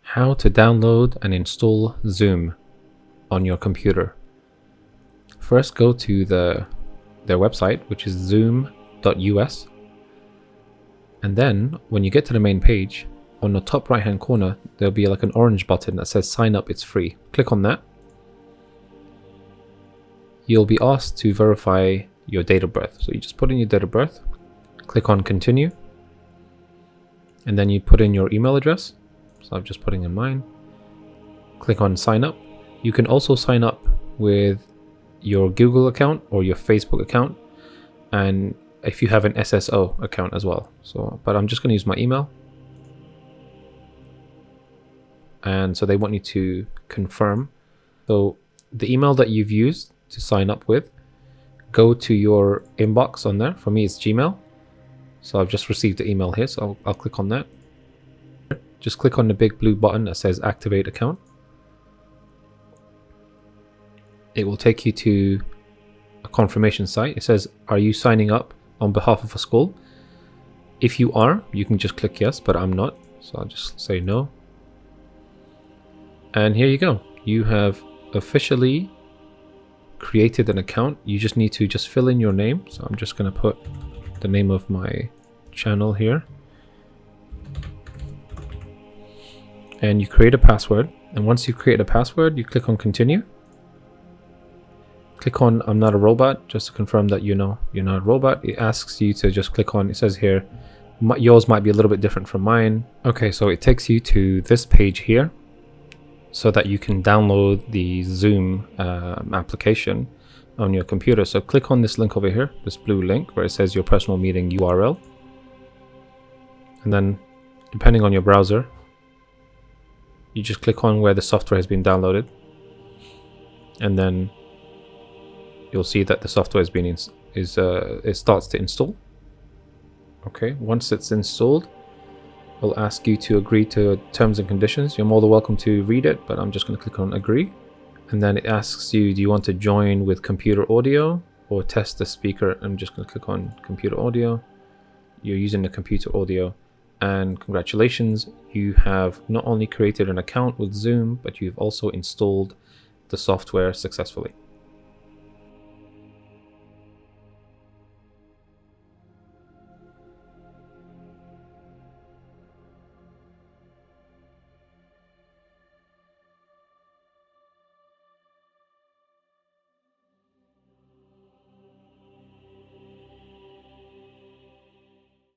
How to download and install Zoom on your computer. First, go to their website, which is zoom.us. And then when you get to the main page, on the top right hand corner, there'll be like an orange button that says sign up, it's free. Click on that. You'll be asked to verify your date of birth. So you just put in your date of birth, click on continue, and then you put in your email address. So I'm just putting in mine. Click on sign up. You can also sign up with your Google account or your Facebook account, and if you have an SSO account as well. But I'm just going to use my email. And so they want you to confirm. So the email that you've used to sign up with, go to your inbox on there. For me, it's Gmail. So I've just received the email here, so I'll click on that. Just click on the big blue button that says activate account. It will take you to a confirmation site. It says, are you signing up on behalf of a school? If you are, you can just click yes, but I'm not. So I'll just say no. And here you go. You have officially created an account. You just need to fill in your name. So I'm just going to put the name of my channel here. And you create a password. And once you create a password, you click on continue. Click on I'm not a robot, just to confirm that you know you're not a robot. It asks you to just click on, it says here, yours might be a little bit different from mine. Okay, so it takes you to this page here so that you can download the Zoom application on your computer. So click on this link over here, this blue link where it says your personal meeting URL. And then depending on your browser, you just click on where the software has been downloaded. And then you'll see that the software has been it starts to install. Okay, once it's installed, it'll ask you to agree to terms and conditions. You're more than welcome to read it, but I'm just going to click on agree. And then it asks you, do you want to join with computer audio or test the speaker? I'm just going to click on computer audio. You're using the computer audio, and congratulations, you have not only created an account with Zoom, but you've also installed the software successfully.